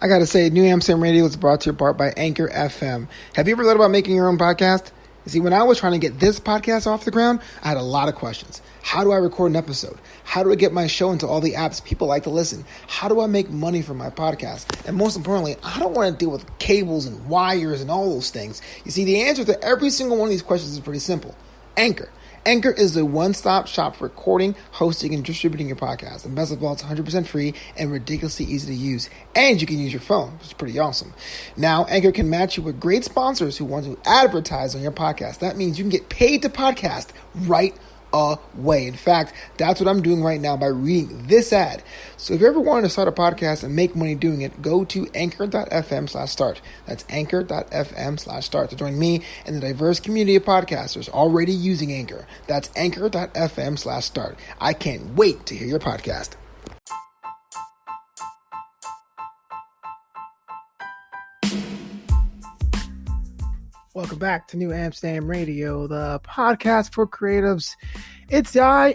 I got to say, New Amsterdam Radio is brought to you part by Anchor FM. Have you ever thought about making your own podcast? You see, when I was trying to get this podcast off the ground, I had a lot of questions. How do I record an episode? How do I get my show into all the apps people like to listen? How do I make money from my podcast? And most importantly, I don't want to deal with cables and wires and all those things. You see, the answer to every single one of these questions is pretty simple. Anchor. Anchor is the one-stop shop for recording, hosting, and distributing your podcast. And best of all, it's 100% free and ridiculously easy to use. And you can use your phone, which is pretty awesome. Now, Anchor can match you with great sponsors who want to advertise on your podcast. That means you can get paid to podcast right away. In fact, that's what I'm doing right now by reading this ad. So if you ever wanted to start a podcast and make money doing it, go to anchor.fm/start. That's anchor.fm/start to join me and the diverse community of podcasters already using Anchor. That's anchor.fm/start. I can't wait to hear your podcast. Welcome back to New Amsterdam Radio, the podcast for creatives. It's I,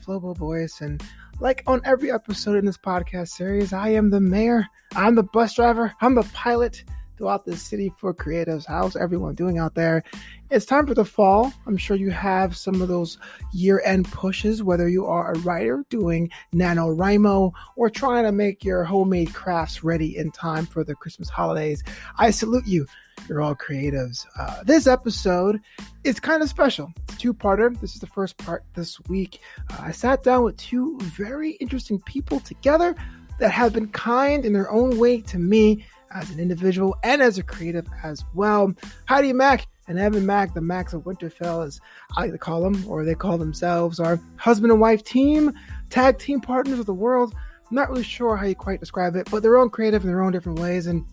Flobo Boyce, and like on every episode in this podcast series, I am the mayor, I'm the bus driver, I'm the pilot throughout the city for creatives. How's everyone doing out there? It's time for the fall. I'm sure you have some of those year-end pushes, whether you are a writer doing NaNoWriMo or trying to make your homemade crafts ready in time for the Christmas holidays. I salute you. You're all creatives. This episode is kind of special. It's a two-parter. This is the first part this week. I sat down with two very interesting people together that have been kind in their own way to me as an individual and as a creative as well. Heidi and Mack and Evan Mack, the Macks of Winterfell, as I like to call them, or they call themselves, are husband and wife team, tag team partners of the world. I'm not really sure how you quite describe it, but they're all creative in their own different ways, and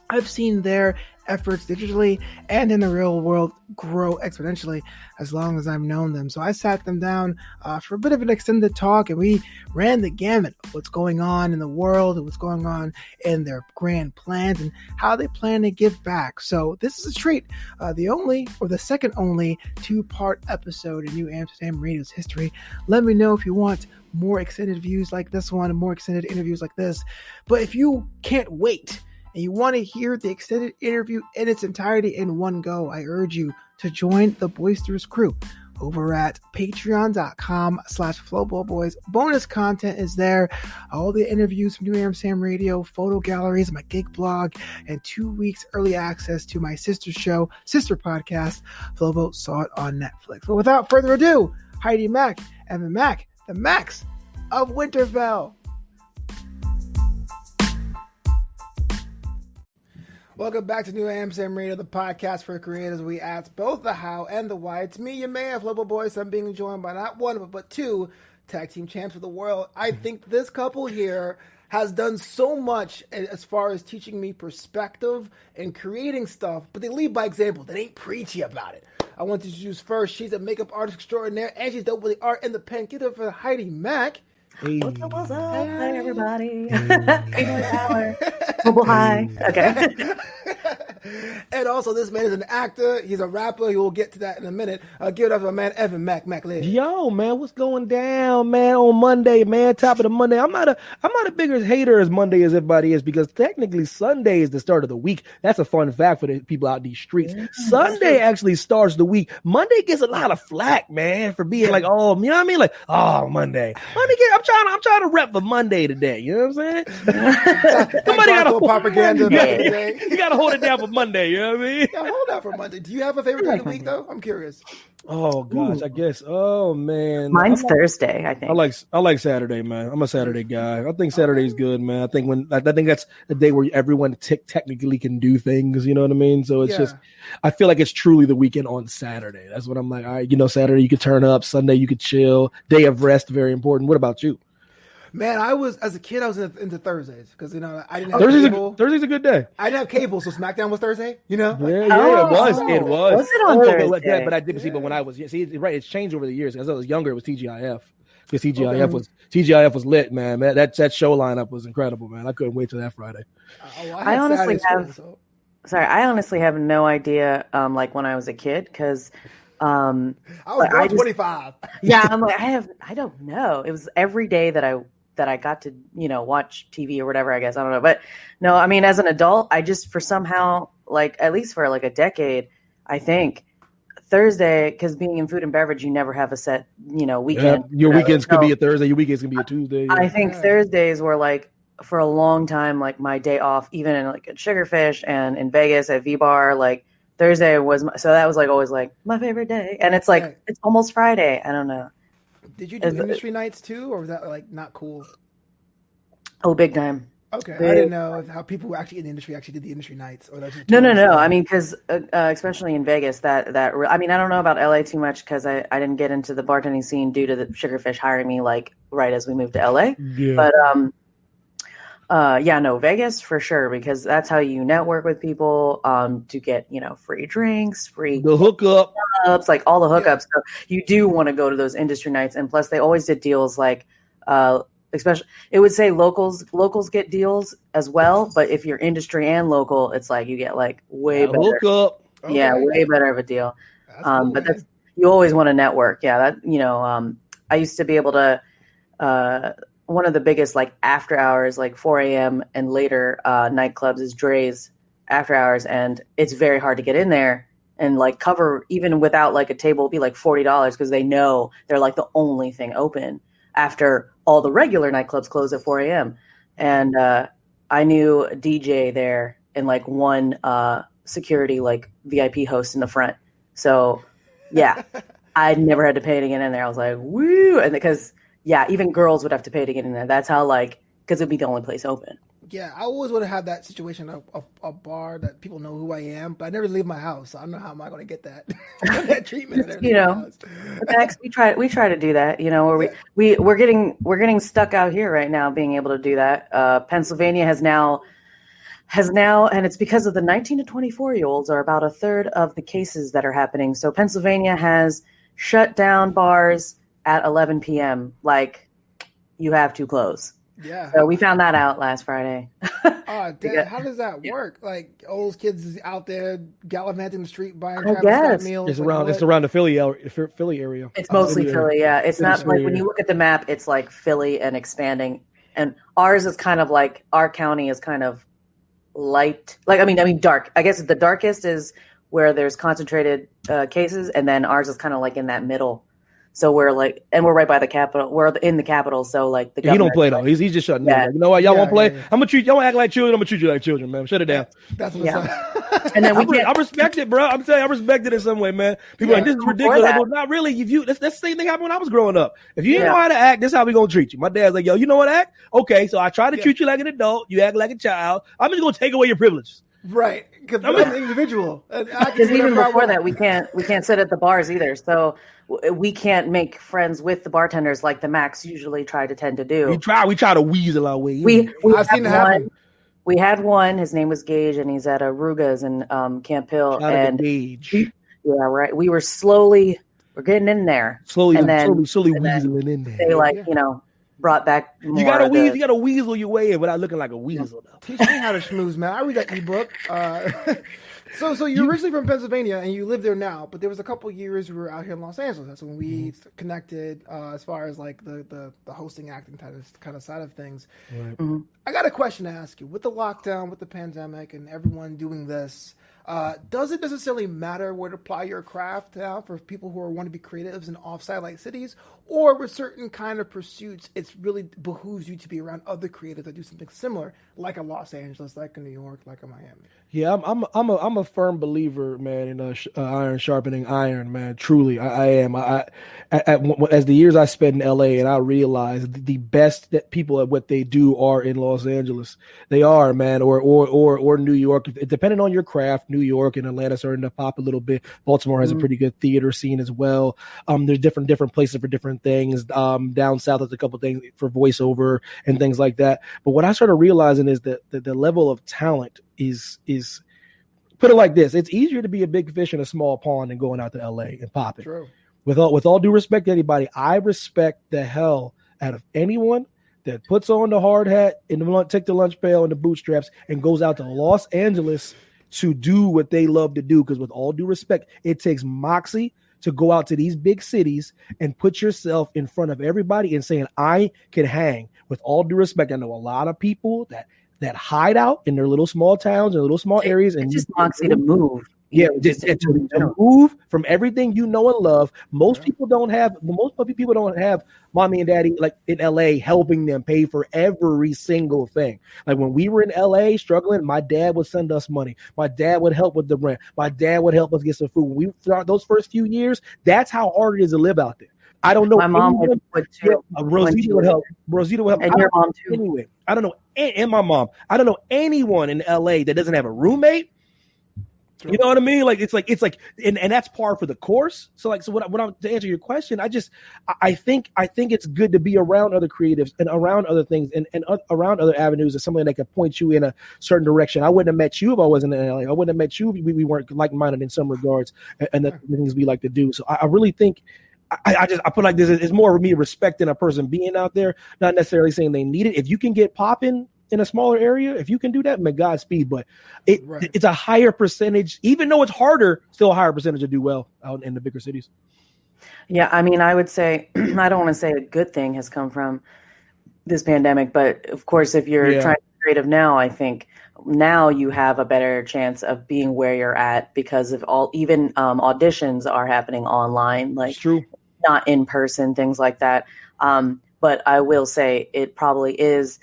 I've seen their efforts digitally and in the real world grow exponentially as long as I've known them. So I sat them down for a bit of an extended talk, and we ran the gamut of what's going on in the world and what's going on in their grand plans and how they plan to give back. So this is a treat. The second only two-part episode in New Amsterdam Radio's history. Let me know if you want more extended views like this one and more extended interviews like this. But if you can't wait and you want to hear the extended interview in its entirety in one go, I urge you to join the Boisterous crew over at patreon.com/FlowBallBoys. Bonus content is there. All the interviews from New Amsterdam Radio, photo galleries, my gig blog, and 2 weeks early access to my sister podcast, Flobo Saw It on Netflix. But without further ado, Heidi Mack, Evan Mack, the Macks of Winterfell. Welcome back to New Amsterdam Radio, the podcast for creators. We ask both the how and the why. It's me, your man, Flobo Boyce. I'm being joined by not one, but two tag team champs of the world. I think this couple here has done so much as far as teaching me perspective and creating stuff, but they lead by example. They ain't preachy about it. I want to introduce first. She's a makeup artist extraordinaire, and she's dope with the art and the pen. Give it up for Heidi Mack. Hey. What's up? Hi, everybody. Hey. Mobile high. Okay. And also, this man is an actor. He's a rapper. He will get to that in a minute. Give it up for my man, Evan Mack. Mack, live. Yo, man, what's going down, man, on Monday, man? Top of the Monday. I'm not a bigger hater as Monday as everybody is, because technically Sunday is the start of the week. That's a fun fact for the people out in these streets. Sunday actually starts the week. Monday gets a lot of flack, man, for being like, oh, you know what I mean? Like, oh, Monday. I'm trying to rep for Monday today. You know what I'm saying? Somebody got to propaganda. You got to hold it down for Monday. You know what I mean? Yeah, hold that for Monday. Do you have a favorite day of the week, though? I'm curious. Oh gosh, I guess. Oh man, mine's Thursday. I think I like Saturday, man. I'm a Saturday guy. I think Saturday's good, man. I think that's the day where everyone technically can do things. You know what I mean? So it's just, I feel like it's truly the weekend on Saturday. That's what I'm like. All right, Saturday you could turn up. Sunday you could chill. Day of rest, very important. What about you? Man, as a kid, I was into Thursdays because, I didn't have cable. Thursday's a good day. I didn't have cable, so SmackDown was Thursday, Yeah, it was. It was. Was it on Thursday? But I didn't see, but when I was, right, it's changed over the years. As I was younger, it was TGIF. Because TGIF was lit, man. That show lineup was incredible, man. I couldn't wait till that Friday. I honestly have no idea, like when I was a kid, because I was born 25. Yeah, I'm like, I don't know. It was every day that I that I got to, watch TV or whatever, I guess. I don't know. But no, I mean, as an adult, I just for somehow, like, at least for like a decade, I think Thursday, because being in food and beverage, you never have a set, weekend. Your weekends could be a Thursday. Your weekends can be a Tuesday. I think Thursdays were like, for a long time, like my day off, even in like at Sugarfish and in Vegas at V-Bar, like Thursday was, so that was like always like my favorite day. And it's like, it's almost Friday. I don't know. Did you do industry nights too, or was that like not cool? Oh, big time. Okay, I didn't know how people actually in the industry actually did the industry nights. Or that's no. I mean, because especially in Vegas, I mean, I don't know about LA too much because I didn't get into the bartending scene due to the Sugarfish hiring me like right as we moved to LA. Yeah. But Vegas for sure, because that's how you network with people to get, free drinks, the hookups, like all the hookups. So you do want to go to those industry nights. And plus they always did deals like, especially it would say locals get deals as well. But if you're industry and local, it's like you get like way better. Hookup. Okay. Yeah, way better of a deal. That's cool, but that's, you always want to network. Yeah, that, I used to be able to, one of the biggest like after hours, like 4 a.m. and later nightclubs is Dre's after hours. And it's very hard to get in there and like cover, even without like a table, it'll be like $40 because they know they're like the only thing open after all the regular nightclubs close at 4 a.m. And I knew a DJ there and like one security, like VIP host in the front. So yeah, I never had to pay to get in there. I was like, woo. And because, yeah, even girls would have to pay to get in there. That's how, like, because it'd be the only place open. Yeah, I always would have had that situation, a bar that people know who I am, but I never leave my house. So I don't know how am I going to get that that treatment. Macks, we try to do that. Where we're getting stuck out here right now, being able to do that. Pennsylvania has now, and it's because of the 19 to 24-year-olds are about a third of the cases that are happening. So Pennsylvania has shut down bars at 11 p.m. Like, you have to close. Yeah. So we found that out last Friday. Oh, Dad, how does that work? Like, old kids is out there gallivanting the street buying Travis Scott meals. It's around the Philly area. It's mostly Philly, yeah. It's not like when you look at the map, it's like Philly and expanding. And ours is kind of like, our county is kind of light. Like, I mean, dark. I guess the darkest is where there's concentrated cases, and then ours is kind of like in that middle. So we're like, and we're right by the Capitol. We're in the Capitol, so like the he don't play though. He's just shutting down. Like, you know what? Y'all won't play. Yeah. I'm gonna treat y'all act like children. I'm gonna treat you like children, man. Shut it down. That's what's up. And then I respect it, bro. I'm saying I respect it in some way, man. People like, this is ridiculous. Well, not really. That's the same thing happened when I was growing up. If you didn't know how to act, this is how we gonna treat you. My dad's like, yo, you know what to act? Okay, so I try to treat you like an adult. You act like a child. I'm just gonna take away your privileges. Right, because I'm an individual. Because even before that, we can't sit at the bars either. So we can't make friends with the bartenders like the Macks usually try to tend to do. We try to weasel our way. I've seen it happen. We had one. His name was Gage, and he's at Aruga's in Camp Hill. And Gage. Yeah, right. We're getting in there. Slowly weaseling in there. They brought back more. You gotta weasel your way in without looking like a weasel. Teach me how to schmooze, man. I read that ebook. So you're originally from Pennsylvania and you live there now, but there was a couple years we were out here in Los Angeles. That's when we connected as far as like the hosting, acting kind of side of things. Right. Mm-hmm. I got a question to ask you. With the lockdown, with the pandemic, and everyone doing this, does it necessarily matter where to apply your craft now for people who want to be creatives in off-satellite cities? Or with certain kind of pursuits, it's really behooves you to be around other creatives that do something similar, like a Los Angeles, like a New York, like a Miami? Yeah, I'm a firm believer, man, in iron sharpening iron, man. Truly, I am. As the years I spent in LA, and I realized the best that people at what they do are in Los Angeles. They are, man, or New York. Depending on your craft, New York and Atlanta starting to pop a little bit. Baltimore has a pretty good theater scene as well. There's different places for different things. Down south, there's a couple things for voiceover and things like that. But what I started realizing is that the level of talent is put it like this: it's easier to be a big fish in a small pond than going out to LA and popping. True. With all due respect to anybody, I respect the hell out of anyone that puts on the hard hat and take the lunch pail and the bootstraps and goes out to Los Angeles to do what they love to do. Because with all due respect, it takes moxie to go out to these big cities and put yourself in front of everybody and saying, I can hang with all due respect, I know a lot of people that hide out in their little small towns and little small areas, and it's just moxie to move. Yeah, just to move from everything you know and love. Most people don't have mommy and daddy like in LA helping them pay for every single thing. Like when we were in LA struggling, my dad would send us money. My dad would help with the rent. My dad would help us get some food. When we start those first few years, that's how hard it is to live out there. I don't know. My mom would too. Rosita would help. Rosita would help. And your mom too. Anyway, I don't know. And my mom. I don't know anyone in LA that doesn't have a roommate. You know what I mean? Like it's like, and that's par for the course. So what I'm to answer your question, I think it's good to be around other creatives and around other things and around other avenues of something that can point you in a certain direction. I wouldn't have met you if I wasn't in LA. I wouldn't have met you if we weren't like-minded in some regards and the things we like to do. So I really think I put like this, it's more of me respecting a person being out there, not necessarily saying they need it. If you can get popping in a smaller area, if you can do that, may Godspeed. But it's a higher percentage, even though it's harder, still a higher percentage to do well out in the bigger cities. Yeah, I mean, I would say, I don't want to say a good thing has come from this pandemic, but of course, if you're trying to be creative now, I think now you have a better chance of being where you're at because of even auditions are happening online, like not in person, things like that. But I will say it probably is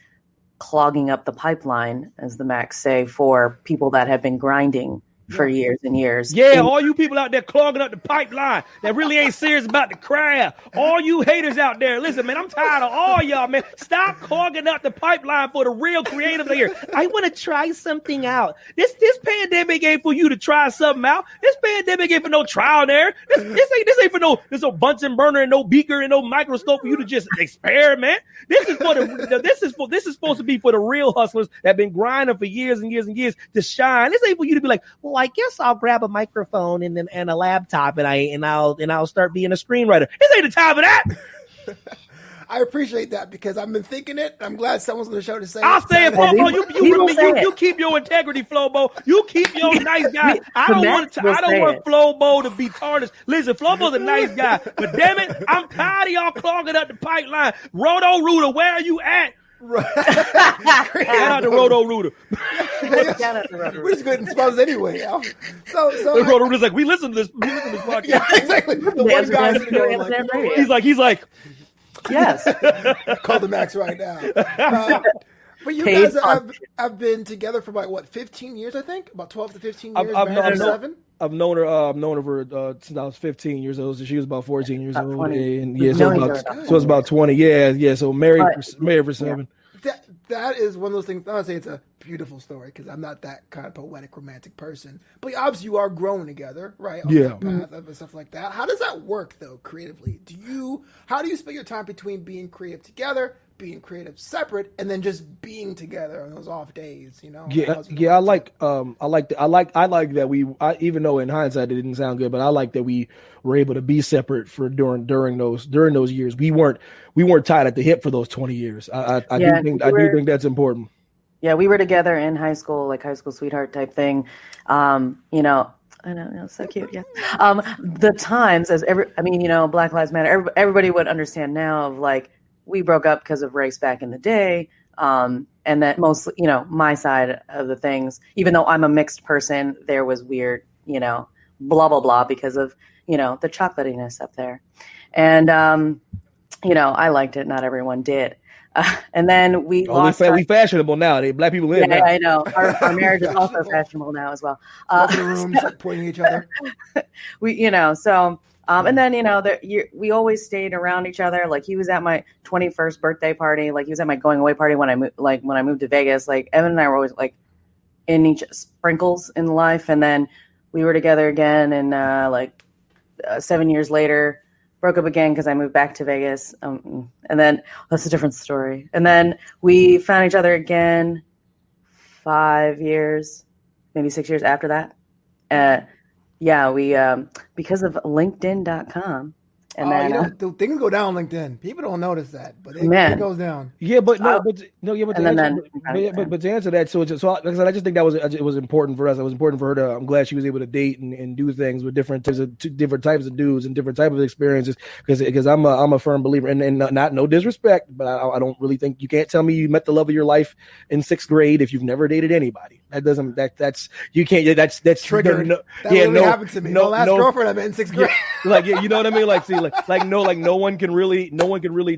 clogging up the pipeline, as the Macks say, for people that have been grinding for years and years. Yeah, all you people out there clogging up the pipeline that really ain't serious about the craft. All you haters out there, listen, man, I'm tired of all y'all, man. Stop clogging up the pipeline for the real creatives here. I want to try something out. This pandemic ain't for you to try something out. This pandemic ain't for no trial and error. This ain't for no Bunsen burner and no beaker and no microscope for you to just experiment. This is supposed to be for the real hustlers that have been grinding for years and years and years to shine. This ain't for you to be like, well, I guess I'll grab a microphone and a laptop and I'll start being a screenwriter. This ain't the time for that. I appreciate that because I've been thinking it. I'm glad someone's on the show to say I'll say it, Flobo. You it. keep your integrity, Flobo. You keep your nice guy. I don't want Flobo to be tarnished. Listen, Flobo's a nice guy, but damn it, I'm tired of y'all clogging up the pipeline. Roto Rooter, where are you at? Shout out to Roto Rooter. We're just good in sponsors anyway. So Roto Rooter's like, we listen to this podcast. Yeah, exactly. The one guy's going he's like, yes. Call the Macks right now. But you guys have been together for about 15 years, I think? About 12 to 15 years, 7? I've known her for since I was 15 years old. So she was about 14 years old. 20. And so it's about 20. Yeah. So married for 7. That is one of those things. I would say it's a beautiful story because I'm not that kind of poetic, romantic person. But obviously, you are growing together, right? And stuff like that. How does that work, though, creatively? How do you split your time between being creative together, being creative separate, and then just being together on those off days? You know? I like that we. Even though in hindsight it didn't sound good, but I like that we were able to be separate for during those years. We weren't tied at the hip for those 20 years. I do think that's important. Yeah, we were together in high school, like high school sweetheart type thing. I know, so cute. Yeah. The times Black Lives Matter. Everybody would understand now of like we broke up because of race back in the day. And that mostly, my side of the things, even though I'm a mixed person, there was weird, blah, blah, blah, because of, the chocolatiness up there. And, I liked it. Not everyone did. And then we lost. We fashionable now. Black people in. Yeah, I know. Our marriage is also fashionable now as well. The rooms pointing at each other. And then, we always stayed around each other. Like he was at my 21st birthday party. Like he was at my going away party when I moved to Vegas. Like Evan and I were always like in each sprinkles in life. And then we were together again. And 7 years later, broke up again because I moved back to Vegas. And then that's a different story. And then we found each other again 5 years, maybe 6 years after that. We because of LinkedIn.com And then things go down on LinkedIn. People don't notice that, but it goes down. Yeah, but to answer that, so like I said, I just think that it was important for us. It was important for her to. I'm glad she was able to date and do things with different types of dudes and different types of experiences. Because I'm a firm believer, and not no disrespect, but I don't really think you can't tell me you met the love of your life in 6th grade if you've never dated anybody. That's you can't. That's triggered. That happened to me. My last girlfriend I met in 6th grade. Like, you know what I mean? Like, see, no one can really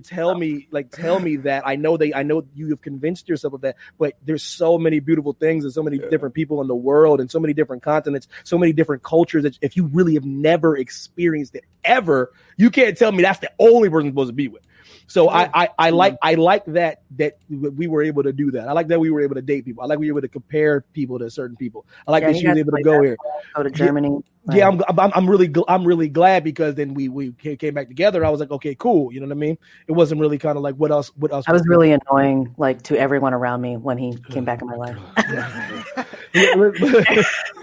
tell me that. I know you have convinced yourself of that, but there's so many beautiful things and so many different people in the world and so many different continents, so many different cultures that if you really have never experienced it ever, you can't tell me that's the only person you're supposed to be with. So I like that we were able to do that. I like that we were able to date people. I like we were able to compare people to certain people. I like that she was able to go here, go to Germany. Yeah, I'm really glad because then we came back together. I was like, okay, cool. You know what I mean? It wasn't really kind of like what else. I was really annoying, like to everyone around me when he came back in my life.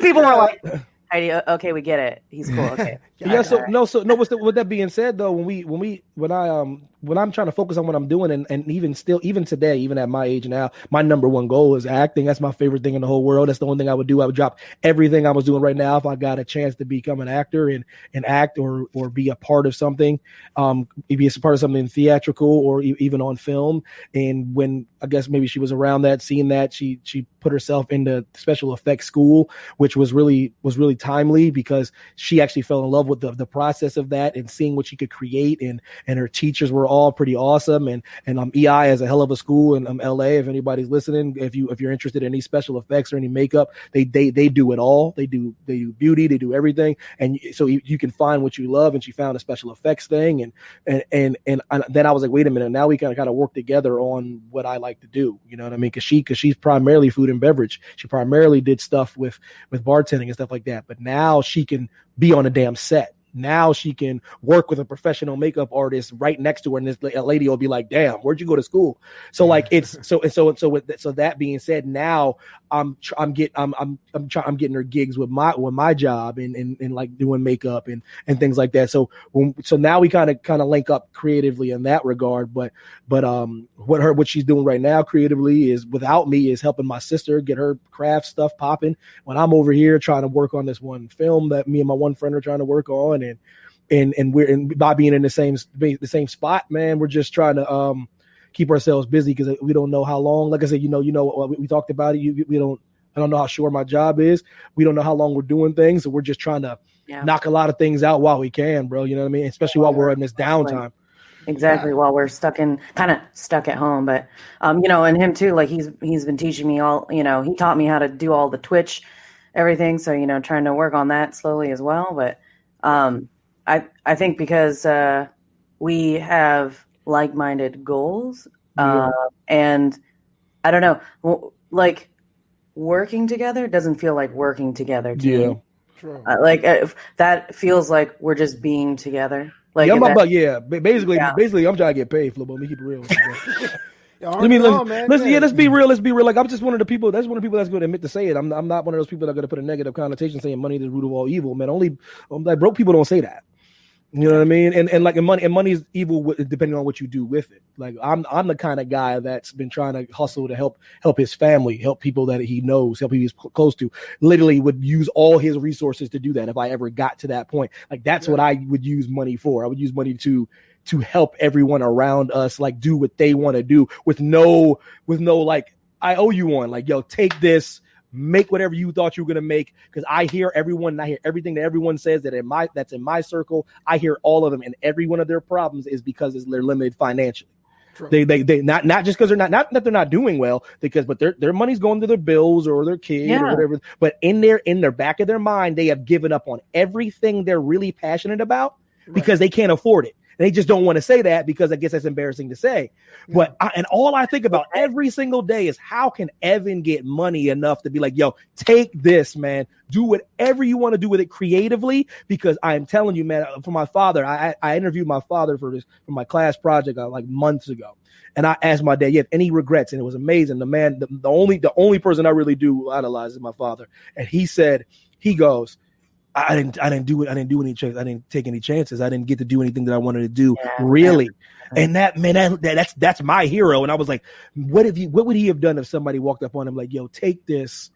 People were like, Heidi, okay, we get it. He's cool. Okay. With that being said, though, when I'm trying to focus on what I'm doing, and even today, even at my age now, my number one goal is acting. That's my favorite thing in the whole world. That's the only thing I would do. I would drop everything I was doing right now if I got a chance to become an actor and act or be a part of something, be a part of something theatrical or even on film. And when I guess maybe she was around that, seeing that, she put herself into special effects school, which was really timely because she actually fell in love with the process of that and seeing what she could create, and her teachers were all pretty awesome, and EI is a hell of a school in LA. If anybody's listening, if you're interested in any special effects or any makeup, they do it all. They do beauty, they do everything, and so you can find what you love. And she found a special effects thing, and then I was like, wait a minute, now we kind of work together on what I like to do. You know what I mean? Because she's primarily food and beverage. She primarily did stuff with bartending and stuff like that, but now she can be on a damn set. Now she can work with a professional makeup artist right next to her, and this lady will be like, "Damn, where'd you go to school?" So like it's so that being said, now I'm getting her gigs with my job and like doing makeup and things like that. So now we kind of link up creatively in that regard. But what she's doing right now creatively is without me is helping my sister get her craft stuff popping when I'm over here trying to work on this one film that me and my one friend are trying to work on. And by being in the same spot, man, we're just trying to keep ourselves busy because we don't know how long. Like I said, we talked about it. I don't know how sure my job is. We don't know how long we're doing things, so we're just trying to knock a lot of things out while we can, bro. You know what I mean? Especially while we're in this downtime. Exactly. While we're stuck at home, but and him too. Like he's been teaching me all. He taught me how to do all the Twitch, everything. So trying to work on that slowly as well, but. I think because we have like-minded goals, and I don't know, like working together doesn't feel like working together to me. Sure. That feels like we're just being together. Like basically, I'm trying to get paid, Flobo. Let me keep it real. Let's be real. Like I'm just one of the people. That's one of the people that's going to admit to say it. I'm not one of those people that are going to put a negative connotation saying money is the root of all evil. Man, only like broke people don't say that. You know what I mean? And money is evil depending on what you do with it. Like I'm the kind of guy that's been trying to hustle to help his family, help people that he knows, help people he's close to. Literally would use all his resources to do that if I ever got to that point. Like that's what I would use money for. I would use money to help everyone around us like do what they want to do with no like I owe you one. Like, yo, take this, make whatever you thought you were gonna make. Because I hear everyone, I hear everything that everyone says that's in my circle. I hear all of them, and every one of their problems is because they're limited financially. True. They not just because they're not that they're not doing well, but their money's going to their bills or their kids or whatever. But in their back of their mind, they have given up on everything they're really passionate about because they can't afford it. They just don't want to say that because I guess that's embarrassing to say. Yeah. But all I think about every single day is how can Evan get money enough to be like, yo, take this, man. Do whatever you want to do with it creatively, because I'm telling you, man, for my father, I interviewed my father for my class project like months ago. And I asked my dad, you have any regrets? And it was amazing. The man, the only person I really do idolize is my father. And he goes, I didn't do it. I didn't do any chances. I didn't take any chances. I didn't get to do anything that I wanted to do, really. And that's my hero. And I was like, what would he have done if somebody walked up on him like, yo, take this,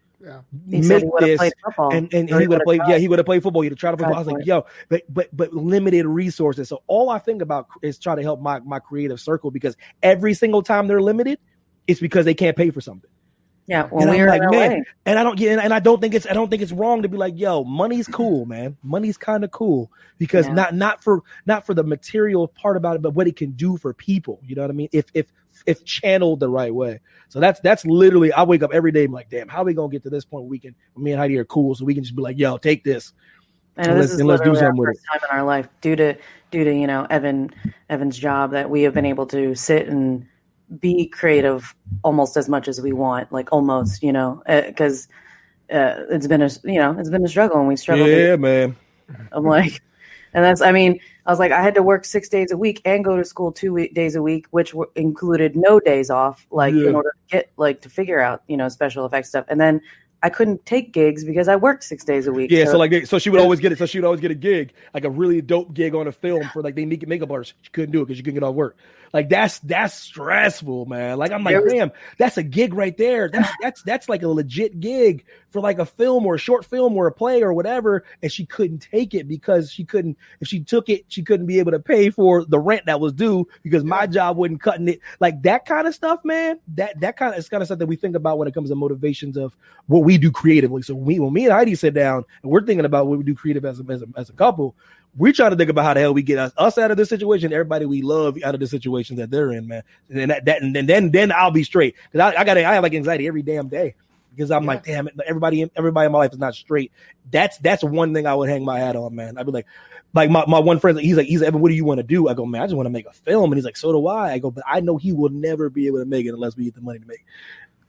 make this, and he would have played. Yeah, he would have played football. He'd have tried to play football. I was like, yo, but limited resources. So all I think about is trying to help my creative circle, because every single time they're limited, it's because they can't pay for something. Yeah, well, we're like, man, and I don't think it's wrong to be like, yo, money's cool, man. Money's kind of cool, because not for the material part about it, but what it can do for people. You know what I mean? If channeled the right way. So that's literally, I wake up every day, I'm like, damn, how are we gonna get to this point where me and Heidi are cool, so we can just be like, yo, take this. And this is let's do something with it. Time in our life, due to Evan's job, that we have been able to sit and be creative almost as much as we want, like almost, because it's been a struggle, and we struggle. Yeah, man. I'm like, and I was like, I had to work 6 days a week and go to school 2 days a week, which included no days off, in order to get to figure out, special effects stuff. And then I couldn't take gigs because I worked 6 days a week. Yeah, so she would always get it. So she would always get a gig, like a really dope gig on a film for they need makeup artists. She couldn't do it because she couldn't get off work. Like that's stressful, man. Like I'm like, damn, that's a gig right there. That's like a legit gig for like a film or a short film or a play or whatever. And she couldn't take it because if she took it, she couldn't be able to pay for the rent that was due because my job wasn't cutting it. Like that kind of stuff, man. That kind of stuff that we think about when it comes to motivations of what we do creatively. So when me and Heidi sit down and we're thinking about what we do creative as a couple, we try to think about how the hell we get us out of this situation, everybody we love out of the situations that they're in, man. And then I'll be straight, because I have like anxiety every damn day, because I'm like, damn it, everybody in my life is not straight. That's one thing I would hang my hat on, man. I'd be like my one friend, he's like, Evan, what do you want to do? I go, man, I just want to make a film. And he's like, so do I. I go, but I know he will never be able to make it unless we get the money to make it.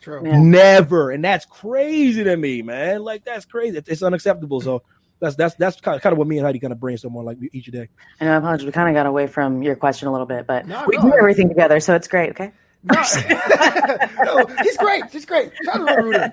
True. Yeah. Never. And that's crazy to me, man. Like that's crazy. It's unacceptable. So that's kind of what me and Heidi kind of brainstorm on like each day. I know, I apologize. We kind of got away from your question a little bit, but we do everything together, so it's great. Okay. No, she's great. She's great. Shout out to Ruder.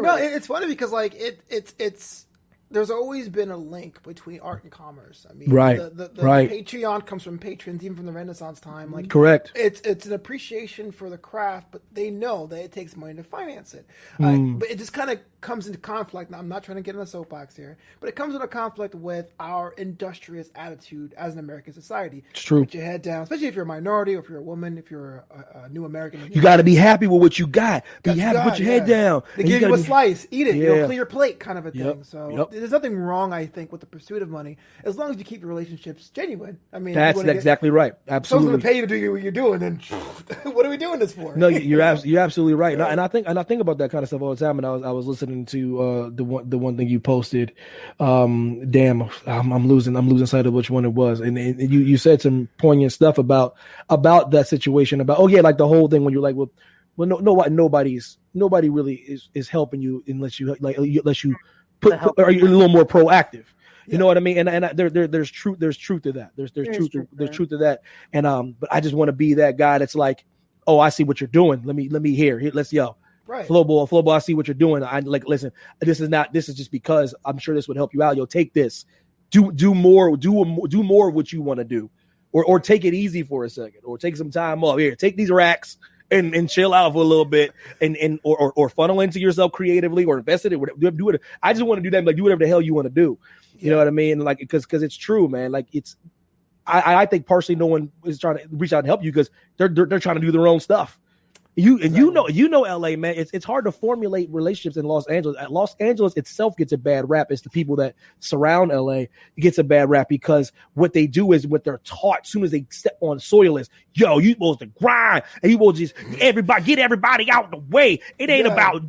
No, it's funny because like it's there's always been a link between art and commerce. I mean, right. The right. Patreon comes from patrons, even from the Renaissance time. Like, correct. It's an appreciation for the craft, but they know that it takes money to finance it. But it just kind of comes into conflict. Now, I'm not trying to get in a soapbox here, but it comes into conflict with our industrious attitude as an American society. It's true. Put your head down, especially if you're a minority, or if you're a woman, if you're a new American. You got to be happy with what you got. Be happy. Put your head down. They give you a slice, eat it. Yeah. Clear your plate, kind of a thing. So there's nothing wrong, I think, with the pursuit of money, as long as you keep your relationships genuine. I mean, that's exactly right. Absolutely. Someone's going to pay you to do what you're doing, then what are we doing this for? No, you're absolutely right. Yeah. And I think about that kind of stuff all the time. And I was listening to the one thing you posted. Damn, I'm losing sight of which one it was. And you said some poignant stuff about that situation. About like the whole thing when you're like, well, nobody really is helping you unless you are you a little more proactive. You know what I mean? And there's truth to that. There's truth to that. And but I just want to be that guy that's like, oh, I see what you're doing. Let me hear. Let's yell. Right. Flobo, I see what you're doing. I like, listen, this is just because I'm sure this would help you out. Yo, take this. Do more of what you want to do. Or take it easy for a second, or take some time off. Here, take these racks and chill out for a little bit, or funnel into yourself creatively, or invest in it. Do it. I just want to do that. Like, do whatever the hell you want to do. You know what I mean? Like, because it's true, man. Like, it's. I think partially no one is trying to reach out and help you because they're trying to do their own stuff. You know LA, man. It's hard to formulate relationships in Los Angeles. Los Angeles itself gets a bad rap. It's the people that surround LA. It gets a bad rap because what they do is what they're taught as soon as they step on soil is, yo, you supposed to grind and you will just get everybody out the way. It ain't about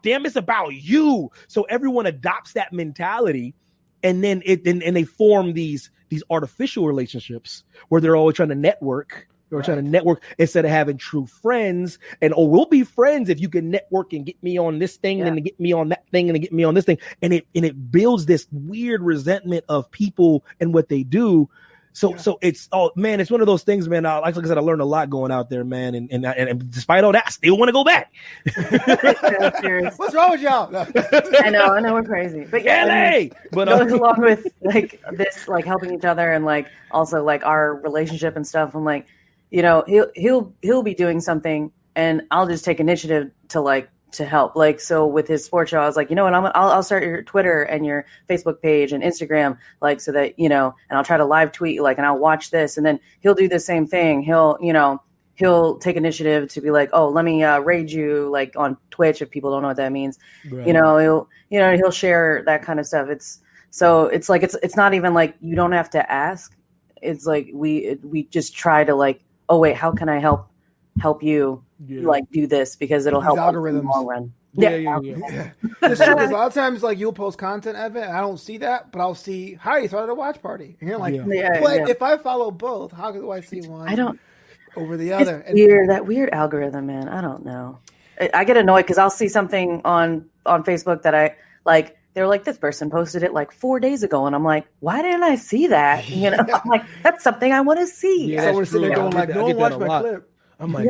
them. It's about you. So everyone adopts that mentality, and then they form these artificial relationships where they're always trying to network. We're trying to network instead of having true friends. And we'll be friends if you can network and get me on this thing and get me on that thing and get me on this thing. And it builds this weird resentment of people and what they do. So it's it's one of those things, man. Like I said, I learned a lot going out there, man, and despite all that, I still want to go back. What's wrong with y'all? No. I know we're crazy, but yeah, LA. But goes along with like this, like helping each other, and like also like our relationship and stuff. I'm like, he'll be doing something, and I'll just take initiative to help. Like, so with his sports show, I was like, you know what, I'll start your Twitter and your Facebook page and Instagram, like, so that, and I'll try to live tweet, like, and I'll watch this, and then he'll do the same thing. He'll take initiative to be like, oh, let me raid you, like, on Twitch, if people don't know what that means. Right. He'll share that kind of stuff. It's not even like you don't have to ask. It's like we just try to, like, oh wait, how can I help you like do this, because it'll help algorithms in the long run. Yeah. Because a lot of times, like, you'll post content, Evan, and I don't see that, but I'll see Heidi started a watch party, and you're like, if I follow both, how do I see one? I don't over the other. It's weird, that weird algorithm, man. I don't know. I get annoyed because I'll see something on Facebook that I like. They're like, this person posted it like 4 days ago, and I'm like, why didn't I see that? I'm like, that's something I want to see. Yeah, so we're sitting there going like, no one watched my clip. I'm like,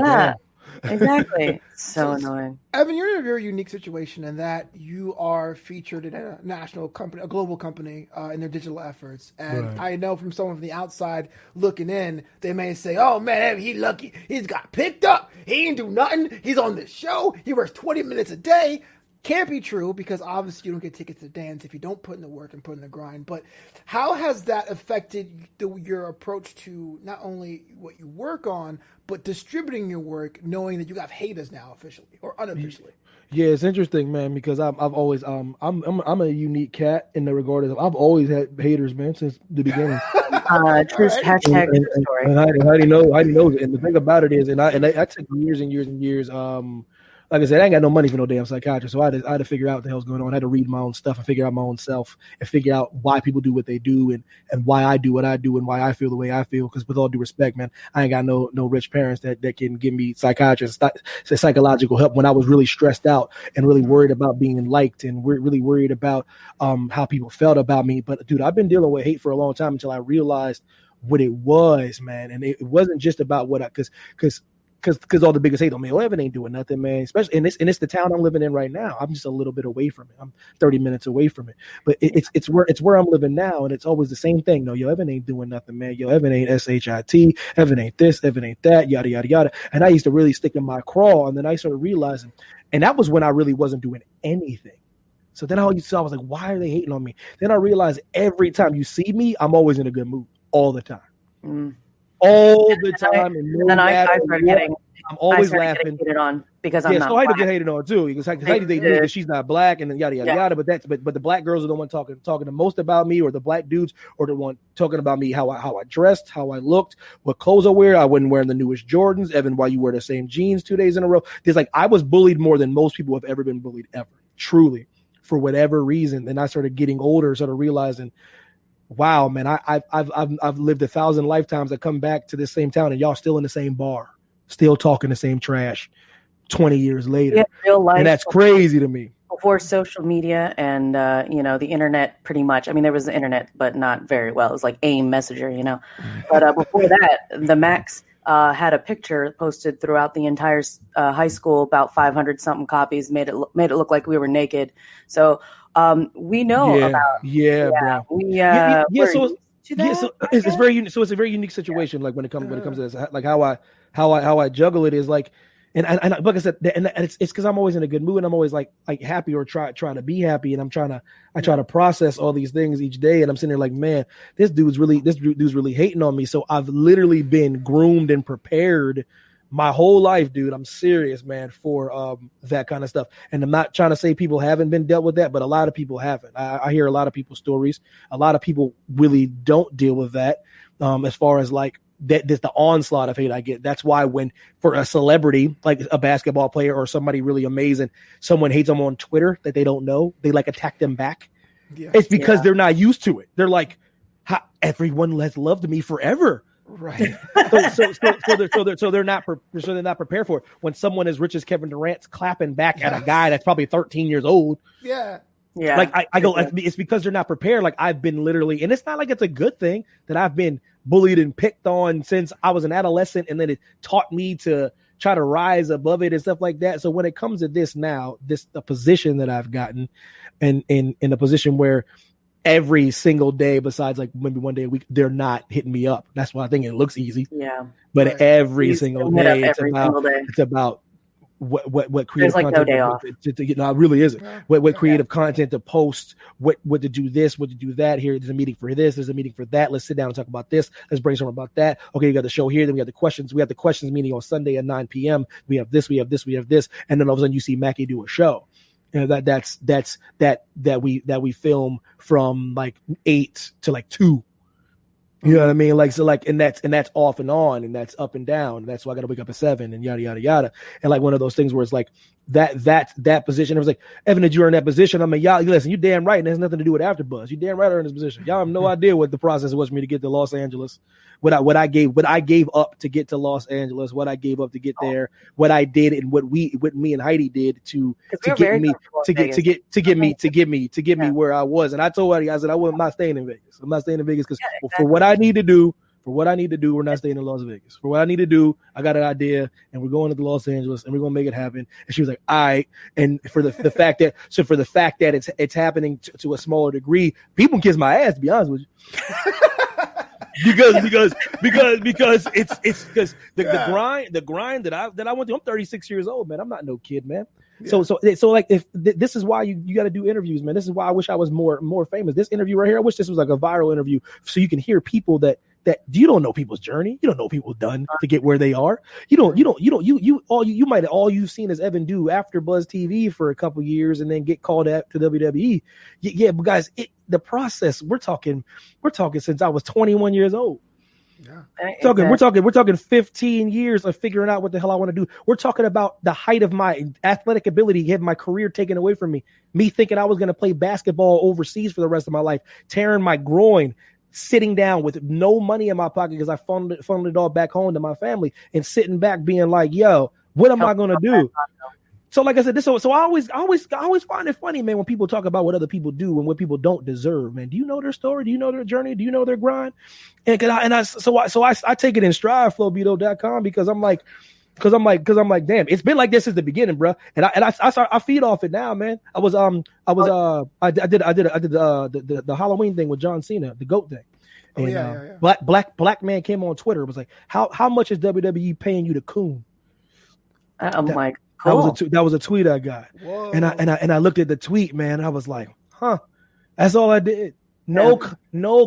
exactly. So annoying. Evan, you're in a very unique situation in that you are featured in a national company, a global company, in their digital efforts. And I know from someone from the outside looking in, they may say, oh man, he lucky. He's got picked up. He ain't do nothing. He's on this show. He works 20 minutes a day. Can't be true, because obviously you don't get tickets to dance if you don't put in the work and put in the grind. But how has that affected your approach to not only what you work on, but distributing your work, knowing that you have haters now, officially or unofficially? Yeah, it's interesting, man, because I've always I'm a unique cat in the regard of I've always had haters, man, since the beginning. True hashtag story. And Heidi knows it. And the thing about it is, and I took years and years and years. Like I said, I ain't got no money for no damn psychiatrist, so I had to figure out what the hell's going on. I had to read my own stuff and figure out my own self and figure out why people do what they do and why I do what I do and why I feel the way I feel. Because with all due respect, man, I ain't got no rich parents that can give me psychological help when I was really stressed out and really worried about being liked and really worried about how people felt about me. But dude, I've been dealing with hate for a long time until I realized what it was, man. And it wasn't just about what because all the biggest hate on me, Evan ain't doing nothing, man. Especially and it's the town I'm living in right now. I'm just a little bit away from it. I'm 30 minutes away from it, but it's where I'm living now, and it's always the same thing. No, Evan ain't doing nothing, man. Evan ain't shit. Evan ain't this. Evan ain't that. Yada yada yada. And I used to really stick in my crawl, and then I started realizing, and that was when I really wasn't doing anything. So then I was like, why are they hating on me? Then I realized every time you see me, I'm always in a good mood all the time. All the time, and then I started getting. I'm always laughing. Hated on because I'm not. So Heidi get hated on too. Because Heidi they knew that she's not black, and then yada yada yada. But the black girls are the one talking the most about me, or the black dudes are the one talking about me, how I dressed, how I looked, what clothes I wear. I wasn't wearing the newest Jordans. Evan, why you wear the same jeans 2 days in a row? There's like I was bullied more than most people have ever been bullied ever, truly, for whatever reason. And I started getting older, started realizing, wow, man, I've lived 1,000 lifetimes. I come back to this same town, and y'all still in the same bar, still talking the same trash 20 years later. Yeah, real life. And that's crazy to me. Before social media and, the internet, pretty much. I mean, there was the internet, but not very well. It was like AIM Messenger, But before that, the Macks had a picture posted throughout the entire high school, about 500 something copies, made it look like we were naked. So we know about. Yeah, bro. So it's very unique. So it's a very unique situation. Like when it comes to this, like how I juggle it is like, and like I said, and it's because I'm always in a good mood and I'm always like happy or trying to be happy, and I try to process all these things each day, and I'm sitting there like, man, this dude's really hating on me. So I've literally been groomed and prepared my whole life, dude. I'm serious, man, for that kind of stuff. And I'm not trying to say people haven't been dealt with that, but a lot of people haven't. I hear a lot of people's stories. A lot of people really don't deal with that. As far as like that's the onslaught of hate I get. That's why when for a celebrity, like a basketball player or somebody really amazing, someone hates them on Twitter that they don't know, they like attack them back. Yeah. It's because they're not used to it. They're like, everyone has loved me forever. Right. So they're not prepared for it. When someone as rich as Kevin Durant's clapping back at a guy that's probably 13 years old. Yeah. Like I go, it's because they're not prepared. Like I've been literally, and it's not like it's a good thing that I've been bullied and picked on since I was an adolescent, and then it taught me to try to rise above it and stuff like that. So when it comes to this now, the position that I've gotten, and in a position where every single day, besides like maybe one day a week, they're not hitting me up. That's why I think it looks easy. Yeah. But right. every single day, it's about what creative There's like content no day off. No, it really isn't. Yeah. What creative content to post, what to do this, what to do that. Here, there's a meeting for this, there's a meeting for that. Let's sit down and talk about this. Let's brainstorm about that. Okay, you got the show here, then we got the questions. We have the questions meeting on Sunday at 9 p.m. We have this, we have this, we have this, and then all of a sudden you see Mackie do a show. You know, that we film from like 8 to like 2. You know what I mean? Like, so like, and that's off and on, and that's up and down. And that's why I got to wake up at 7 and yada, yada, yada. And like one of those things where it's like that position. It was like, Evan, did you earn that position? I mean, y'all, listen, you damn right. And it has nothing to do with AfterBuzz. You damn right I earned this position. Y'all have no idea what the process was for me to get to Los Angeles. What I gave up to get to Los Angeles, what I gave up to get there, what I did, and what me and Heidi did to get me where I was. And I told Heidi, I said, I'm not staying in Vegas. I'm not staying in Vegas because for what I need to do, we're not staying in Las Vegas. For what I need to do, I got an idea, and we're going to Los Angeles, and we're gonna make it happen. And she was like, "All right." And for the fact that it's happening to a smaller degree, people can kiss my ass. To be honest with you. because it's because the grind that I went through. I'm 36 years old, man. I'm not no kid, man. Yeah. So like if this is why you got to do interviews, man. This is why I wish I was more famous. This interview right here, I wish this was like a viral interview, so you can hear people that you don't know people's journey. You don't know what people done to get where they are. You might have all you've seen is Evan do AfterBuzz TV for a couple years and then get called up to WWE. Yeah, but guys, the process we're talking since I was 21 years old. Yeah. We're talking 15 years of figuring out what the hell I want to do. We're talking about the height of my athletic ability, having my career taken away from me thinking I was going to play basketball overseas for the rest of my life, tearing my groin, sitting down with no money in my pocket because I funneled it all back home to my family, and sitting back being like, yo, what am I going to do? So like I said, so I always find it funny, man, when people talk about what other people do and what people don't deserve, man. Do you know their story? Do you know their journey? Do you know their grind? And I take it in stride, flowbeto.com, because I'm like, damn, it's been like this since the beginning, bro. And I feed off it now, man. I did the Halloween thing with John Cena, the GOAT thing. And yeah. Black man came on Twitter. It was like, how much is WWE paying you to coon? I'm like, cool. That was a tweet I got. Whoa. And I looked at the tweet, man. I was like, huh. That's all I did. No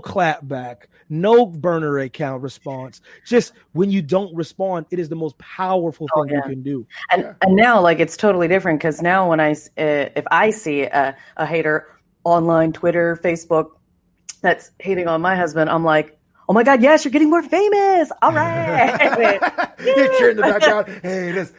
clap back, no burner account response. Just when you don't respond, it is the most powerful thing you can do. And now, like, it's totally different, because now when if I see a hater online, Twitter, Facebook, that's hating on my husband, I'm like, oh my God, yes, you're getting more famous. All right. You're cheering in the background. Hey, this.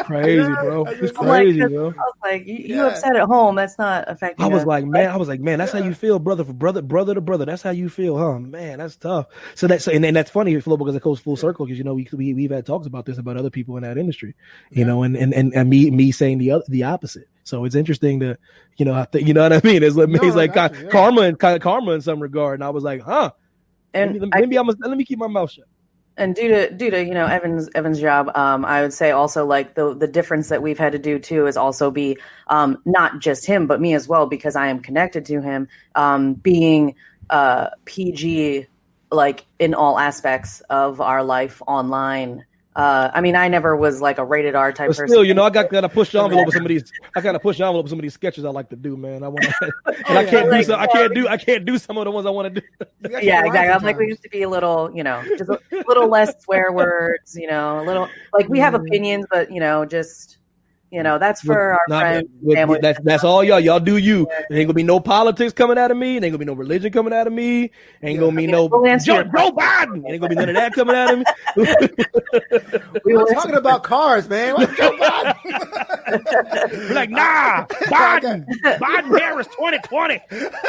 Crazy, bro. It's crazy, bro. I was like, you upset at home. That's not affecting I was like, man, that's how you feel, brother to brother. That's how you feel, huh? Man, that's tough. So that's funny, Flobo, because it goes full circle, because, you know, we've had talks about this about other people in that industry, you know, and me saying the opposite. So it's interesting to, you know, you know what I mean? It's like karma in some regard. And I was like, huh. And let me keep my mouth shut. And due to you know Evan's job, I would say also, like, the difference that we've had to do too is also be not just him but me as well, because I am connected to him, being PG, like, in all aspects of our life online. I mean, I never was like a rated R type person. Still, you know, I got to push the envelope with some of these. I got to push the envelope with some of these sketches I like to do, man. I can't do some of the ones I want to do. Yeah, exactly. I'm like, we used to be a little, you know, just a little less swear words, you know, a little, like, we have opinions, but, you know, just, you know, that's for our friends, family. That's all y'all. Y'all do you. There ain't gonna be no politics coming out of me. There ain't gonna be no religion coming out of me. Ain't gonna be no Joe Biden. Ain't gonna be none of that coming out of me. We were talking about cars, man. What's Joe Biden? We're like, nah, Biden Harris 2020.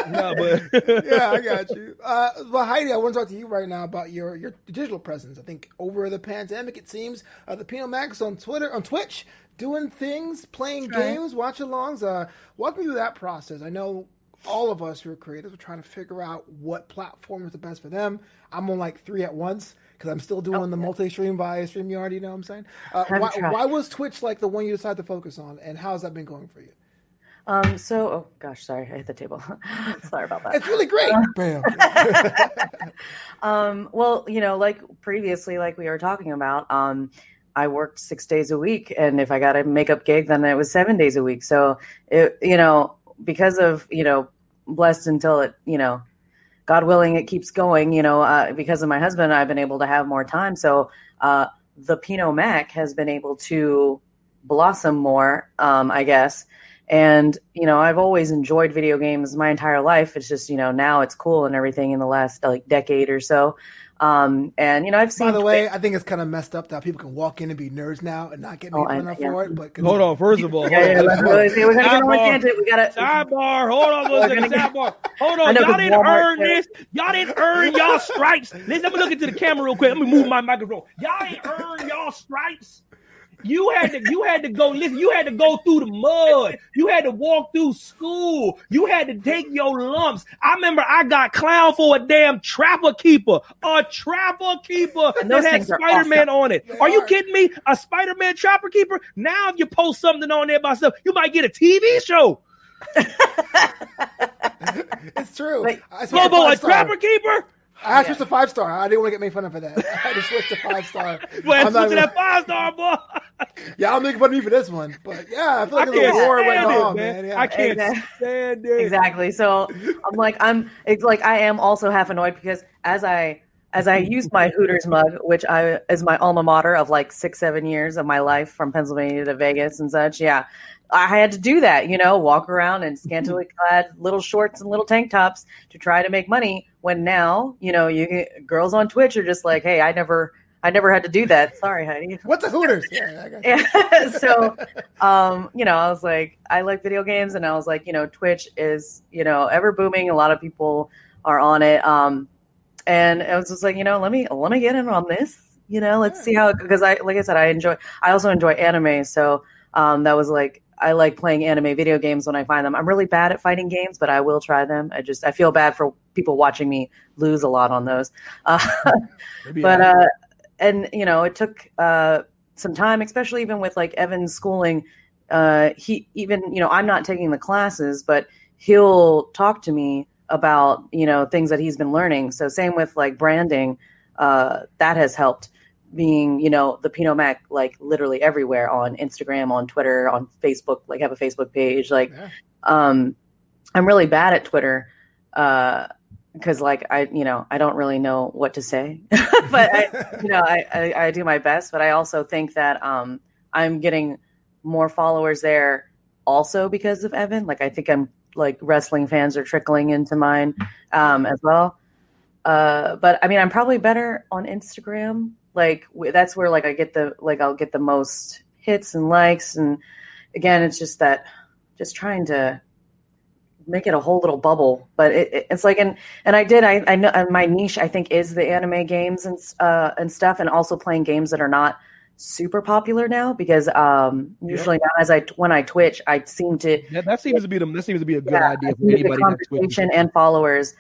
No, but yeah, I got you. Well, Heidi, I want to talk to you right now about your digital presence. I think over the pandemic, it seems the Pino Macks on Twitch, doing things, playing games, watch-alongs. Walk me through that process. I know all of us who are creatives are trying to figure out what platform is the best for them. I'm on like 3 at once because I'm still doing the multi-stream via StreamYard. You know what I'm saying? Why was Twitch like the one you decided to focus on, and how's that been going for you? Oh gosh, sorry, I hit the table. Sorry about that. It's really great. Bam. Well, like previously, like we were talking about, I worked 6 days a week, and if I got a makeup gig, then it was 7 days a week. So it, because of, blessed until it, God willing, it keeps going, because of my husband, I've been able to have more time. So, the Pinot Mac has been able to blossom more, I guess. And, I've always enjoyed video games my entire life. It's just, now it's cool and everything in the last like decade or so. And, I've seen. By the way, I think it's kind of messed up that people can walk in and be nerds now and not get made fun of for it. But hold on, first of all, we're gonna get on a tangent. We gotta sidebar. Hold on, sidebar. Hold on, y'all didn't earn this. Y'all didn't earn y'all stripes. Listen, let me look into the camera real quick. Let me move my microphone. Y'all ain't earned y'all stripes. You had to go. Listen, you had to go through the mud. You had to walk through school. You had to take your lumps. I remember I got clowned for a damn trapper keeper. A trapper keeper that had Spider-Man on it. Are you kidding me? A Spider-Man trapper keeper? Now if you post something on there about stuff, you might get a TV show. It's true. Flobo, a trapper keeper? I switched to 5-star. I didn't want to get made fun of for that. I had to switch to 5-star. Well, switch to that 5-star, boy. Yeah, I'll make fun of me for this one. But yeah, I feel like there's a war went on, man. Yeah. I can't stand it. Exactly. So it's like I am also half annoyed because as I use my Hooters mug, which is my alma mater of like 6-7 years of my life from Pennsylvania to Vegas and such. Yeah. I had to do that, walk around in scantily clad little shorts and little tank tops to try to make money. When now, girls on Twitch are just like, hey, I never had to do that. Sorry, Heidi. What's a Hooters? So, I was like, I like video games, and I was like, Twitch is, ever booming. A lot of people are on it. And I was just like, let me get in on this. Let's see how, because like I said, I also enjoy anime. So, that was like, I like playing anime video games when I find them. I'm really bad at fighting games, but I will try them. I feel bad for people watching me lose a lot on those. It took some time, especially even with like Evan's schooling. He even, I'm not taking the classes, but he'll talk to me about, things that he's been learning. So same with like branding, that has helped. Being, the Pinot Mac, like literally everywhere on Instagram, on Twitter, on Facebook, like have a Facebook page. Like, I'm really bad at Twitter because like I don't really know what to say, but I do my best. But I also think that I'm getting more followers there also because of Evan. Like I think I'm like wrestling fans are trickling into mine as well. But I mean, I'm probably better on Instagram. Like that's where like I'll get the most hits and likes. And again, it's just trying to make it a whole little bubble. But it's like, and I know my niche, I think, is the anime games and stuff. And also playing games that are not super popular now because usually now when I Twitch, I seem to, that seems to be a good idea for anybody to Twitch and followers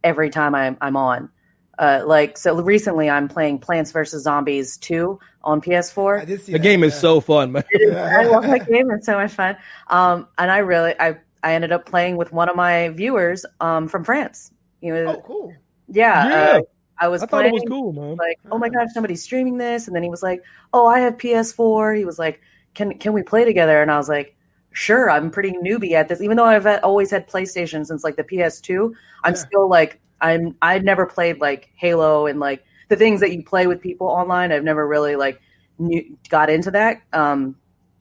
every time I'm on. So recently I'm playing Plants vs. Zombies 2 on PS4. The game is so fun, man. I love that game. It's so much fun. And I ended up playing with one of my viewers from France. Oh, cool. Yeah. I thought it was cool, man. Like, oh my gosh, somebody's streaming this. And then he was like, oh, I have PS4. He was like, can we play together? And I was like, sure. I'm pretty newbie at this. Even though I've always had PlayStation since like the PS2, I'm still like, I'd never played like Halo and like the things that you play with people online. I've never really like got into that.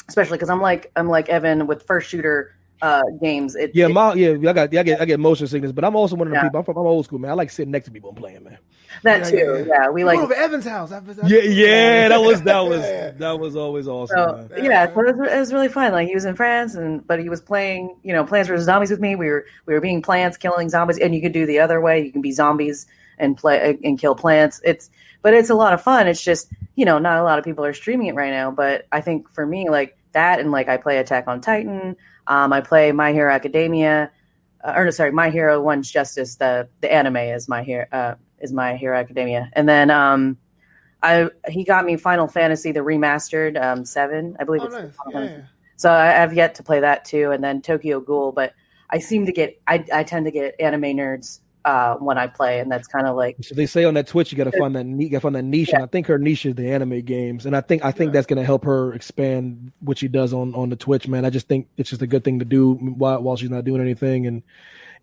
Especially because I'm like Evan with first shooter games. I get motion sickness, but I'm also one of the people. I'm old school, man. I like sitting next to people and playing, man. That too. Yeah. We like over Evan's house. That was always awesome. So, man. So it was really fun. Like he was in France, but he was playing, Plants vs. Zombies with me. We were being plants, killing zombies, and you could do the other way. You can be zombies and play and kill plants. It's a lot of fun. It's just not a lot of people are streaming it right now. But I think for me, like that, and like I play Attack on Titan. I play My Hero Academia. My Hero One's Justice. The anime is My Hero Academia, and then he got me Final Fantasy the remastered 7, I believe. Nice. Yeah. So I've yet to play that too, and then Tokyo Ghoul. But I seem to get I tend to get anime nerds when I play, and that's kind of like. So they say on that Twitch, you got to find that niche, and I think her niche is the anime games, and I think that's going to help her expand what she does on the Twitch, man. I just think it's just a good thing to do while she's not doing anything, and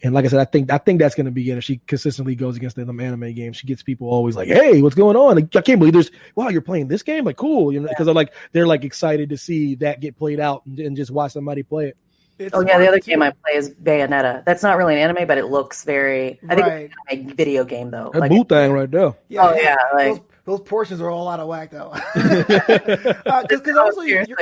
like I said, I think that's going to be it. If she consistently goes against them anime games, she gets people always like, "Hey, what's going on? Like, I can't believe you're playing this game? Like, cool, because they're excited to see that get played out and just watch somebody play it." The other game I play is Bayonetta. That's not really an anime, but it looks very. I think it's a video game though. That boot thing right there. Yeah, those portions are all out of whack though. Because also, seriously,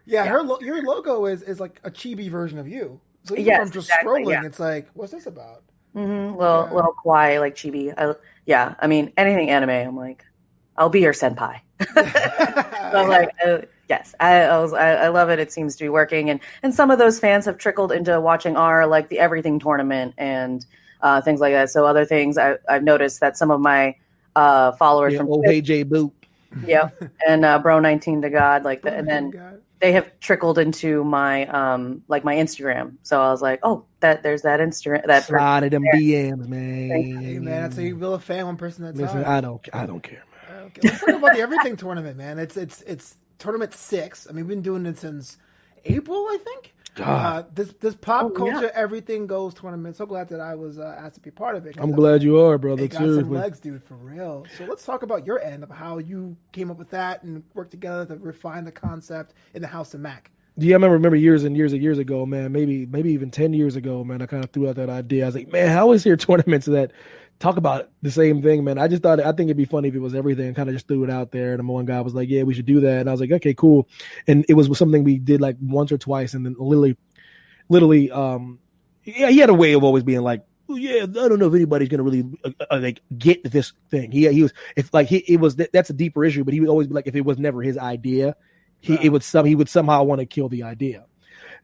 your logo is like a chibi version of you. So even from just scrolling, it's like, what's this about? Mm-hmm. Little kawaii, like chibi. I mean, anything anime, I'm like, I'll be your senpai. So I'm like, yes, I love it. It seems to be working, and some of those fans have trickled into watching our like the Everything tournament and things like that. So other things I've noticed that some of my followers from Hey J Boot, and Bro 19 to God and then. God. They have trickled into my my Instagram, so I was like, "Oh, there's that Instagram." That slide of them DMs, man. Hey, man, that's how you build a fan. One person that's listen. I don't care, man. Okay. Let's talk about the Everything tournament, man. It's tournament 6. I mean, we've been doing it since April, I think. This pop culture everything goes tournament. So glad that I was asked to be part of it. I'm glad you are, brother. It got some legs, dude, for real. So let's talk about your end of how you came up with that and worked together to refine the concept in the House of Mack. Yeah, I remember years and years ago, man. Maybe even 10 years ago, man. I kind of threw out that idea. I was like, man, how is there tournaments that talk about the same thing, man? I think it'd be funny if it was everything. Kind of just threw it out there, and one guy was like, "Yeah, we should do that." And I was like, "Okay, cool." And it was something we did like once or twice, and then literally, he had a way of always being like, oh, "Yeah, I don't know if anybody's gonna really like get this thing." He was that's a deeper issue, but he would always be like, if it was never his idea, he would somehow want to kill the idea.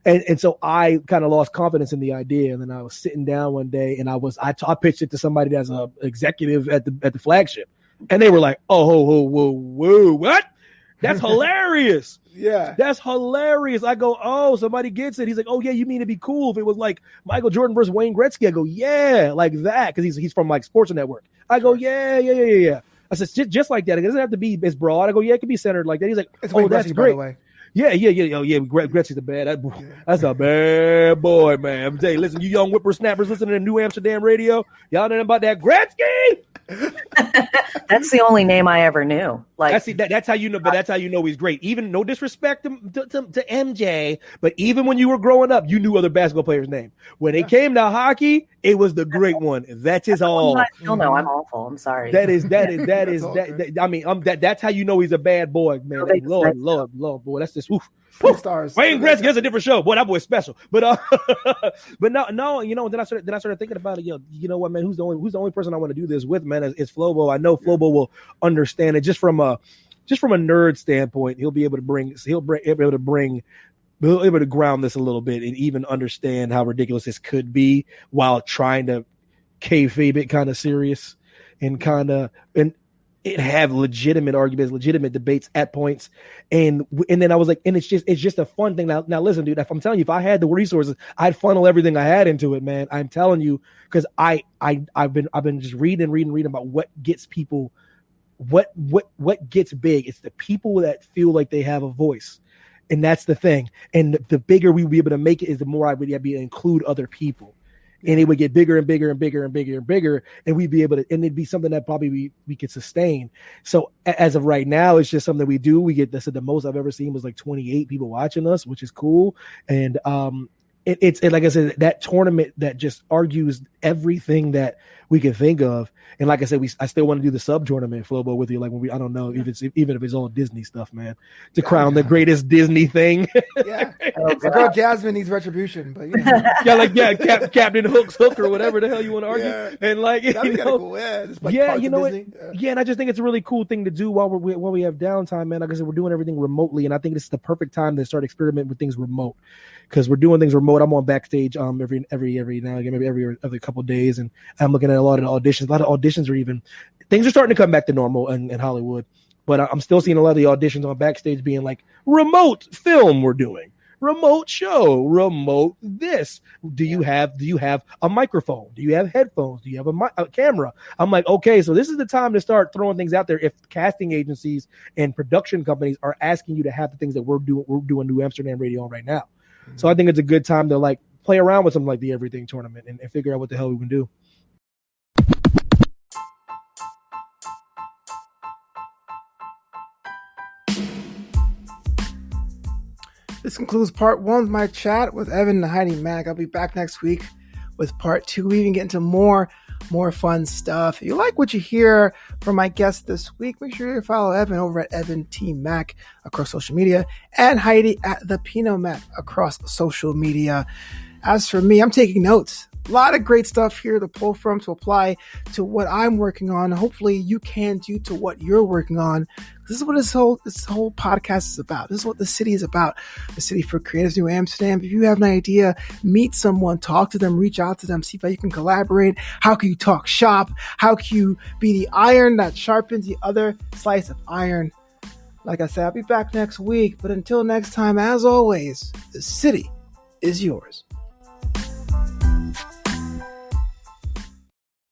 And so I kind of lost confidence in the idea, and then I was sitting down one day, and I pitched it to somebody that's a executive at the flagship, and they were like, "Oh, whoa, what? That's hilarious! Yeah, that's hilarious!" I go, "Oh, somebody gets it." He's like, "Oh yeah, you mean it'd be cool if it was like Michael Jordan versus Wayne Gretzky?" I go, "Yeah, like that," because he's from like Sports Network. I go, "Yeah." I said, just like that. It doesn't have to be as broad. I go, "Yeah, it could be centered like that." He's like, "Oh, that's great." By the way. Yeah. Gretzky's that's a bad boy, man. I'm telling you, listen, you young whippersnappers listening to New Amsterdam radio, y'all know about that Gretzky? That's the only name I ever knew. Like that's how you know, but that's how you know he's great. Even no disrespect to MJ, but even when you were growing up, you knew other basketball players' name. When it came to hockey, it was the great one. That's his all. I still know I'm awful. I'm sorry. That is. I mean, that's how you know he's a bad boy, man. Lord, boy, that's just oof. Stars. Wayne Gretzky is a different show. Boy, that boy's special. But no, you know. Then I started thinking about it. You know what, man? Who's the only person I want to do this with, man? Is Flobo. I know Flobo will understand it just from a nerd standpoint. He'll be able to ground this a little bit and even understand how ridiculous this could be while trying to kayfabe it kind of serious and it have legitimate arguments, legitimate debates at points. And then I was like, and it's just a fun thing. Now listen, dude, if I'm telling you, if I had the resources, I'd funnel everything I had into it, man. I'm telling you, because I've been just reading about what gets people, what gets big. It's the people that feel like they have a voice. And that's the thing. And the bigger we be able to make it is the more I would be able to include other people. And it would get bigger and bigger and bigger and bigger and bigger. And we'd be able to, and it'd be something that probably we could sustain. So as of right now, it's just something we do. We get this, the most I've ever seen was like 28 people watching us, which is cool. And it's like I said, that tournament that just argues everything that we can think of. And like I said, I still want to do the sub tournament Flobo with you. Like I don't know if it's all Disney stuff, man, to crown the greatest Disney thing. Yeah. Girl Jasmine needs retribution, but Captain Hook's Hook or whatever the hell you want to argue. Yeah. And like, cool. You know what? Yeah. And I just think it's a really cool thing to do while we have downtime, man. Like I said, we're doing everything remotely. And I think this is the perfect time to start experimenting with things remote, because we're doing things remote. I'm on backstage every now again, maybe every couple of days, and I'm looking at a lot of auditions. A lot of auditions things are starting to come back to normal in Hollywood, but I'm still seeing a lot of the auditions on backstage being like remote film we're doing, remote show, remote this. Do you have a microphone? Do you have headphones? Do you have a camera? I'm like, okay, so this is the time to start throwing things out there. If casting agencies and production companies are asking you to have the things that we're doing New Amsterdam Radio on right now. Mm-hmm. So I think it's a good time to like play around with something like the Everything Tournament and figure out what the hell we can do. This concludes part 1 of my chat with Evan and Heidi Mack. I'll be back next week with part 2. We even get into more fun stuff. If you like what you hear from my guest this week, make sure you follow Evan over at Evan T Mack across social media and Heidi at the Pinot Mac across social media. As for me, I'm taking notes. A lot of great stuff here to pull from, to apply to what I'm working on. Hopefully you can do to what you're working on. This is what this whole podcast is about. This is what the city is about. The City for Creatives, New Amsterdam. If you have an idea, meet someone, talk to them, reach out to them, see how you can collaborate. How can you talk shop? How can you be the iron that sharpens the other slice of iron? Like I said, I'll be back next week. But until next time, as always, the city is yours.